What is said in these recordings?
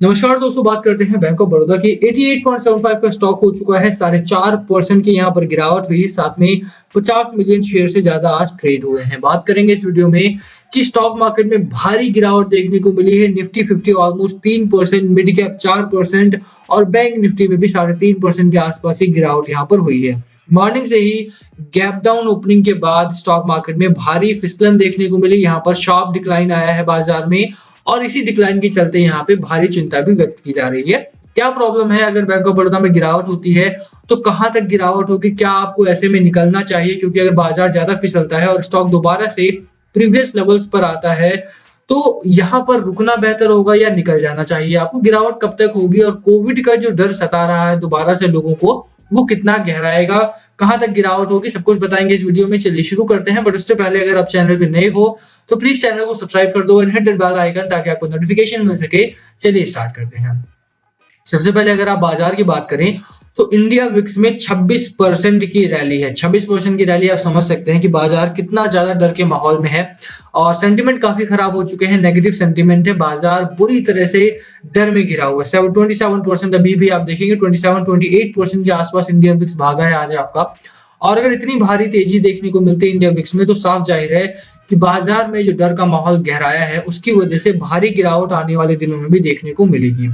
नमस्कार दोस्तों, बात करते हैं बैंक ऑफ बड़ौदा की। 88.75 का स्टॉक हो चुका है, 4.5% की यहाँ पर गिरावट हुई है। साथ में 50 मिलियन शेयर से ज्यादा आज ट्रेड हुए हैं। बात करेंगे इस वीडियो में कि स्टॉक मार्केट में भारी गिरावट देखने को मिली है। निफ्टी 50 ऑलमोस्ट 3%, मिड कैप 4% और बैंक निफ्टी में भी 3.5% के आसपास ही गिरावट यहाँ पर हुई है। मॉर्निंग से ही गैप डाउन ओपनिंग के बाद स्टॉक मार्केट में भारी फिसलन देखने को मिली। यहाँ पर शार्प डिक्लाइन आया है बाजार में और इसी डिक्लाइन के चलते यहाँ पे भारी चिंता भी व्यक्त की जा रही है। क्या प्रॉब्लम है? अगर बैंक ऑफ बड़ौदा में गिरावट होती है तो कहां तक गिरावट होगी? क्या आपको ऐसे में निकलना चाहिए? क्योंकि अगर बाजार ज्यादा फिसलता है और स्टॉक दोबारा से प्रीवियस लेवल्स पर आता है तो यहाँ पर रुकना बेहतर होगा या निकल जाना चाहिए आपको? गिरावट कब तक होगी और कोविड का जो डर सता रहा है दोबारा से लोगों को, वो कितना गहराएगा? कहां तक गिरावट होगी? सब कुछ बताएंगे इस वीडियो में। चलिए शुरू करते हैं। बट उससे पहले अगर आप चैनल पे नए हो तो प्लीज चैनल को सब्सक्राइब कर दो and hit the bell icon ताकि आपको नोटिफिकेशन मिल सके। चलिए स्टार्ट करते हैं। सबसे पहले अगर आप बाजार की बात करें तो इंडिया विक्स में 26% की रैली है। 26% की रैली, आप समझ सकते हैं कि बाजार कितना ज्यादा डर के माहौल में है और सेंटीमेंट काफी खराब हो चुके हैं। नेगेटिव सेंटीमेंट है, बाजार बुरी तरह से डर में घिरा हुआ है। 27% अभी भी आप देखेंगे 27-28% के आसपास इंडिया विक्स भागा है आज आपका। और अगर इतनी भारी तेजी देखने को मिलती है इंडिया विक्स में तो साफ जाहिर है कि बाजार में जो डर का माहौल गहराया है उसकी वजह से भारी गिरावट आने वाले दिनों में भी देखने को मिलेगी।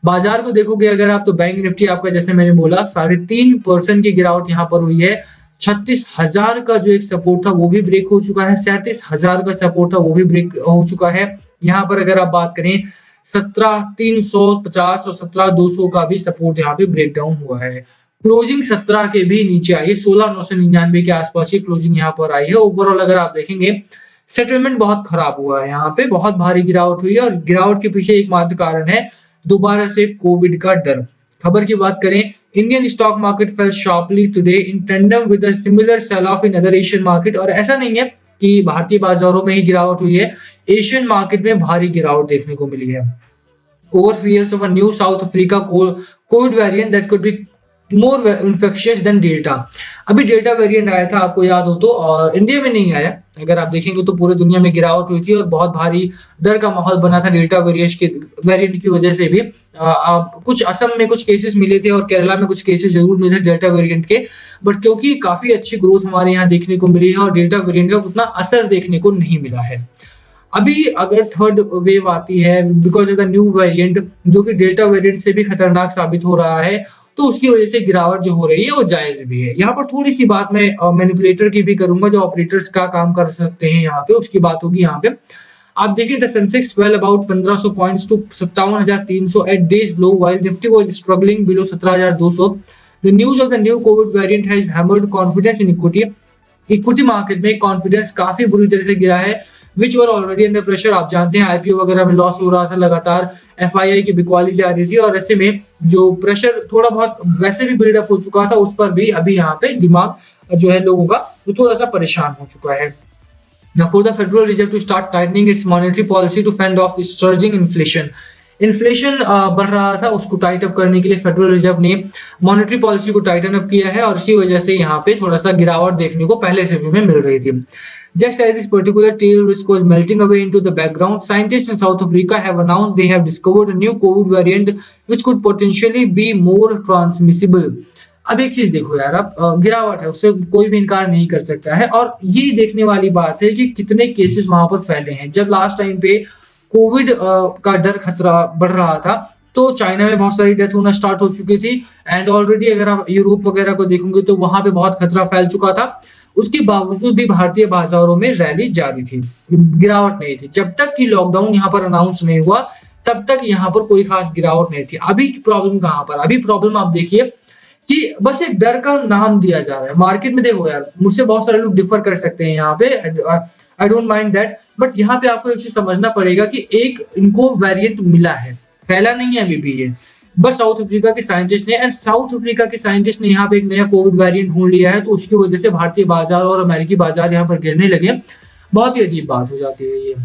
बाजार को देखोगे अगर आप तो बैंक निफ्टी आपका, जैसे मैंने बोला, 3.5% की गिरावट यहाँ पर हुई है। 36,000 का जो एक सपोर्ट था वो भी ब्रेक हो चुका है। 37,000 का सपोर्ट था वो भी ब्रेक हो चुका है। यहाँ पर अगर आप बात करें 17,350 और 17,200 का भी सपोर्ट यहाँ पे ब्रेक डाउन हुआ है। क्लोजिंग 17 के भी नीचे आई है। 16,999 के आसपास की क्लोजिंग यहाँ पर आई है। ओवरऑल अगर आप देखेंगे सेटलमेंट बहुत खराब हुआ है, यहाँ पे बहुत भारी गिरावट हुई है और गिरावट के पीछे एकमात्र कारण है दोबारा से कोविड का डर। खबर की बात करें, Indian stock market fell sharply today in tandem with a similar sell off in other Asian market. और ऐसा नहीं है कि भारतीय बाजारों में ही गिरावट हुई है, एशियन मार्केट में भारी गिरावट देखने को मिली है। Over fears of a new South Africa Covid variant that could be more infectious than Delta. अभी डेल्टा वेरिएंट आया था, आपको याद हो तो, और इंडिया में नहीं आया। अगर आप देखेंगे तो पूरे दुनिया में गिरावट हुई थी और बहुत भारी डर का माहौल बना था डेल्टा वेरिएंट की वजह से भी। कुछ असम में कुछ केसेस मिले थे और केरला में कुछ केसेस जरूर मिले थे डेल्टा वेरिएंट के। बट क्योंकि काफी अच्छी ग्रोथ हमारे यहाँ देखने को मिली है और डेल्टा वेरिएंट का उतना असर देखने को नहीं मिला है। अभी अगर थर्ड वेव आती है because of the new variant जो कि डेल्टा वेरिएंट से भी खतरनाक साबित हो रहा है, तो उसकी वजह से गिरावट जो हो रही है वो जायज भी है। यहाँ पर थोड़ी सी बात मैं मैनिपुलेटर की भी करूंगा, जो ऑपरेटर्स का काम कर सकते हैं यहाँ पे, उसकी बात होगी। यहाँ पे आप देखिए the Sensex fell about 1500 points to 57,300 at day's low while Nifty was struggling below 17,200। The news of the new Covid variant has hammered confidence in equity market में कॉन्फिडेंस काफी बुरी तरह से गिरा है, which were already under pressure. आप जानते हैं आईपीओ वगैरह में लॉस हो रहा था, लगातार एफआईआई की बिकवाली जा रही थी और ऐसे में जो प्रेशर थोड़ा बहुत वैसे भी बिल्डअप हो चुका था उस पर भी अभी यहाँ पे दिमाग जो है लोगों का वो थोड़ा सा परेशान हो चुका है। Now for the Federal Reserve to start tightening its monetary policy to fend off surging inflation. Inflation बढ़ रहा था, उसको टाइट अप करने के लिए फेडरल रिजर्व ने मॉनेटरी पॉलिसी को टाइटन अप किया है और इसी वजह से यहाँ पे थोड़ा सा गिरावट देखने को पहले से भी मिल रही थी। Just as this particular tail risk was melting away into the background, scientists in South Africa have announced they have discovered a new COVID variant which could potentially be more transmissible. अब एक चीज देखो यार, अब गिरावट है उससे कोई भी इनकार नहीं कर सकता है और ये देखने वाली बात है कि कितने केसेस वहां पर फैले हैं। जब लास्ट टाइम पे कोविड का डर खतरा बढ़ रहा था तो चाइना में बहुत सारी डेथ होना स्टार्ट हो चुकी थी एंड ऑलरेडी अगर आप यूरोप वगैरह को देखोगे तो वहां पे बहुत खतरा फैल चुका था। उसके बावजूद भी भारतीय बाजारों में रैली जारी थी, गिरावट नहीं थी। जब तक कि लॉकडाउन यहाँ पर अनाउंस नहीं हुआ तब तक यहाँ पर कोई खास गिरावट नहीं थी। अभी प्रॉब्लम कहाँ पर? अभी प्रॉब्लम आप देखिए कि बस एक डर का नाम दिया जा रहा है मार्केट में। देखो यार, मुझसे बहुत सारे लोग डिफर कर सकते हैं यहाँ पे, I don't mind that, but यहाँ पे आपको एक चीज समझना पड़ेगा कि एक इनको वेरिएंट मिला है, फैला नहीं है अभी भी ये, बस साउथ अफ्रीका के साइंटिस्ट ने, एंड साउथ अफ्रीका के साइंटिस्ट ने यहाँ पे एक नया कोविड वेरिएंट ढूंढ लिया है तो उसकी वजह से भारतीय बाजार और अमेरिकी बाजार यहाँ पर गिरने लगे। बहुत ही अजीब बात हो जाती है ये।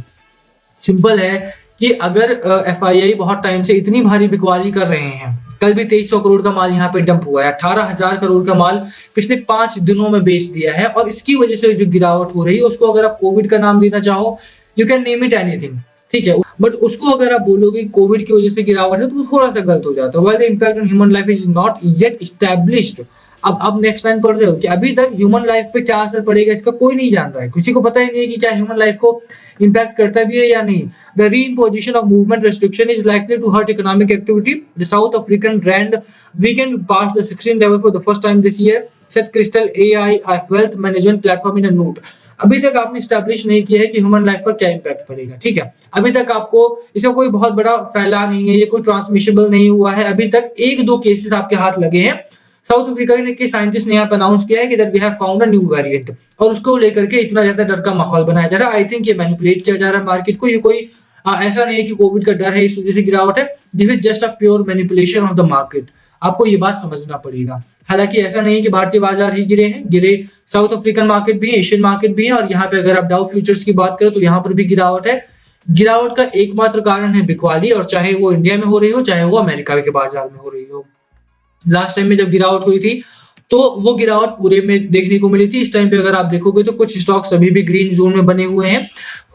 सिंपल है कि अगर एफआईआई बहुत टाइम से इतनी भारी बिकवाली कर रहे हैं, कल भी 2300 करोड़ का माल यहाँ पे डंप हुआ है, 18,000 करोड़ का माल पिछले 5 दिनों में बेच दिया है और इसकी वजह से जो गिरावट हो रही है उसको अगर आप कोविड का नाम देना चाहो, you can name it anything, ठीक है? बट उसको अगर आप बोलोगे कोविड की वजह से गिरावट है, तो वो थोड़ा-सा गलत हो जाता है। While the impact on human life is not yet established. अब आप नेक्स्ट लाइन पढ़ रहे हो कि अभी तक ह्यूमन लाइफ पे क्या असर पड़ेगा इसका कोई नहीं जान रहा है। किसी को पता ही नहीं है कि क्या ह्यूमन लाइफ को इम्पैक्ट करता भी है या नहीं। The reimposition of movement restriction is likely to hurt economic activity. The South African rand weakened past the 16 level for the first time this year, said Crystal AI a wealth management platform in a note. अभी तक आपने establish नहीं किया है कि human life पर क्या impact पड़ेगा, ठीक है? अभी तक आपको इसका कोई बहुत बड़ा फैला नहीं है, ये कोई ट्रांसमिशेबल नहीं हुआ है। अभी तक 1-2 केसेस आपके हाथ लगे हैं। साउथ अफ्रीका के साइंटिस्ट ने यहाँ पे अनाउंस किया है कि that we have found a new variant, और उसको लेकर के इतना ज्यादा डर का माहौल बनाया जा रहा है। आई थिंक ये मैनिपुलेट किया जा रहा है मार्केट को। ये कोई ऐसा नहीं है कि कोविड का डर है इस वजह से गिरावट है। This is just a pure manipulation of the market. आपको ये बात समझना पड़ेगा। हालांकि ऐसा नहीं है कि भारतीय बाजार ही गिरे हैं, गिरे साउथ अफ्रीकन मार्केट भी है, एशियन मार्केट भी है, और यहाँ पे अगर आप डाउ फ्यूचर्स की बात करें तो यहाँ पर भी गिरावट है। गिरावट का एकमात्र कारण है बिकवाली, और चाहे वो इंडिया में हो रही हो, चाहे वो अमेरिका के बाजार में हो रही हो। लास्ट टाइम में जब गिरावट हुई थी तो वो गिरावट पूरे में देखने को मिली थी। इस टाइम पे अगर आप देखोगे तो कुछ स्टॉक्स अभी भी ग्रीन जोन में बने हुए हैं।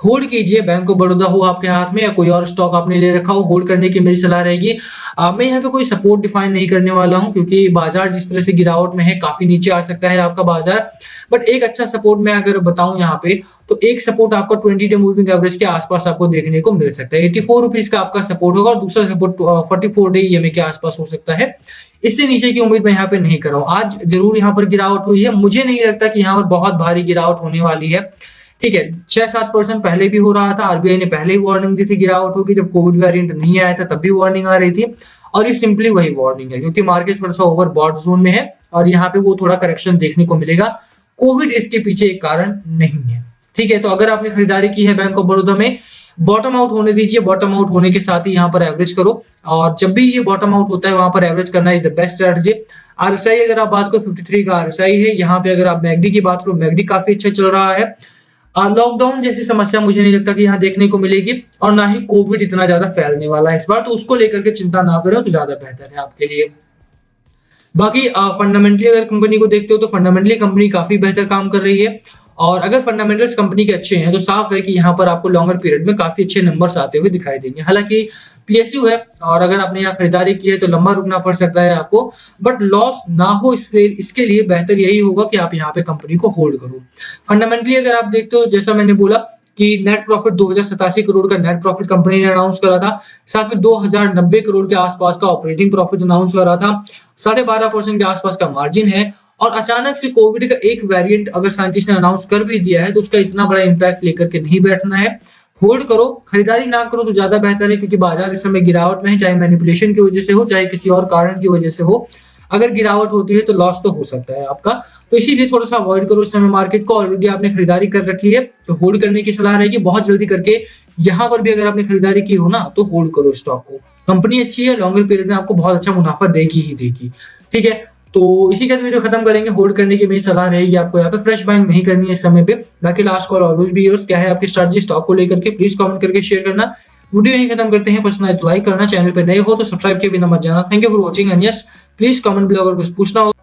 होल्ड कीजिए, बैंक ऑफ बड़ौदा हो आपके हाथ में या कोई और स्टॉक आपने ले रखा हो, होल्ड करने की मेरी सलाह रहेगी। मैं यहाँ पे कोई सपोर्ट डिफाइन नहीं करने वाला हूँ, क्योंकि बाजार जिस तरह से गिरावट में है काफी नीचे आ सकता है आपका बाजार। बट एक अच्छा सपोर्ट मैं अगर बताऊं यहाँ पे, तो एक सपोर्ट आपका 20 डे मूविंग एवरेज के आसपास आपको देखने को मिल सकता है। 84 रुपीज का आपका सपोर्ट होगा, और दूसरा सपोर्ट 44 डे ईएमए के आसपास हो सकता है। इससे नीचे की उम्मीद मैं यहाँ पे नहीं कर रहा हूँ। आज जरूर यहाँ पर गिरावट हुई है, मुझे नहीं लगता कि यहाँ पर बहुत भारी गिरावट होने वाली है, ठीक है? 6-7% पहले भी हो रहा था। आरबीआई ने पहले ही वार्निंग दी थी गिरावट होगी, जब कोविड वेरिएंट नहीं आया था तब भी वार्निंग आ रही थी, और ये सिंपली वही वार्निंग है, क्योंकि मार्केट थोड़ा सा ओवरबॉट जोन में है और यहाँ पे वो थोड़ा करेक्शन देखने को मिलेगा। कोविड इसके पीछे एक कारण नहीं है, ठीक है? तो अगर आपने खरीदारी की है बैंक ऑफ बड़ौदा में, बॉटम आउट होने दीजिए। बॉटम आउट होने के साथ ही यहाँ पर एवरेज करो, और जब भी ये बॉटम आउट होता है वहां पर एवरेज करना is the best strategy. RSI अगर आप बात करो 53 का आरएसआई है। यहाँ पे अगर आप मैगडी की बात करो, मैगडी काफी अच्छा चल रहा है। लॉकडाउन जैसी समस्या मुझे नहीं लगता कि यहाँ देखने को मिलेगी, और ना ही कोविड इतना ज्यादा फैलने वाला है इस बार, तो उसको लेकर के चिंता ना करो तो ज्यादा बेहतर है आपके लिए। बाकी फंडामेंटली अगर कंपनी को देखते हो तो फंडामेंटली कंपनी काफी बेहतर काम कर रही है, और अगर फंडामेंटल्स कंपनी के अच्छे हैं तो साफ है कि यहाँ पर आपको लॉन्गर पीरियड में काफी अच्छे नंबर्स आते हुए दिखाई देंगे। हालांकि पीएसयू है, और अगर आपने यहाँ खरीदारी की है तो लंबा रुकना पड़ सकता है आपको, बट लॉस ना हो इससे इसके लिए बेहतर यही होगा कि आप यहाँ पे कंपनी को होल्ड करो। फंडामेंटली अगर आप देखते हो, जैसा मैंने बोला कि नेट प्रॉफिट 2087 करोड़ का नेट प्रॉफिट कंपनी ने अनाउंस करा था, साथ में 2090 करोड़ के आसपास का ऑपरेटिंग प्रॉफिट अनाउंस करा था, 12.5% के आसपास का मार्जिन है, और अचानक से कोविड का एक वेरिएंट अगर साइंटिस्ट ने अनाउंस कर भी दिया है तो उसका इतना बड़ा इंपैक्ट लेकर के नहीं बैठना है। होल्ड करो, खरीदारी ना करो तो ज्यादा बेहतर है, क्योंकि बाजार इस समय गिरावट में है, चाहे मैनिपुलेशन की वजह से हो, चाहे किसी और कारण की वजह से हो। अगर गिरावट होती है तो लॉस तो हो सकता है आपका, तो इसीलिए थोड़ा सा अवॉइड करो इस समय मार्केट को। ऑलरेडी आपने खरीदारी कर रखी है तो होल्ड करने की सलाह रहेगी। बहुत जल्दी करके यहाँ पर भी अगर आपने खरीदारी की हो ना तो होल्ड करो स्टॉक को। कंपनी अच्छी है, लॉन्गर पीरियड में आपको बहुत अच्छा मुनाफा देगी ही देगी, ठीक है? तो इसी के साथ वीडियो खत्म करेंगे। होल्ड करने की मेरी सलाह रहेगी आपको, यहाँ पे फ्रेश बाइंग नहीं करनी है इस समय पे। बाकी last call always be yours. क्या है आपकी स्ट्रेटजी स्टॉक को लेकर के, प्लीज कमेंट करके शेयर करना। वीडियो यहीं खत्म करते हैं। पसंद आए तो लाइक करना, चैनल पे नए हो तो सब्सक्राइब किए बिना मत जाना। Thank you for watching, and yes please comment below अगर कुछ पूछना हो।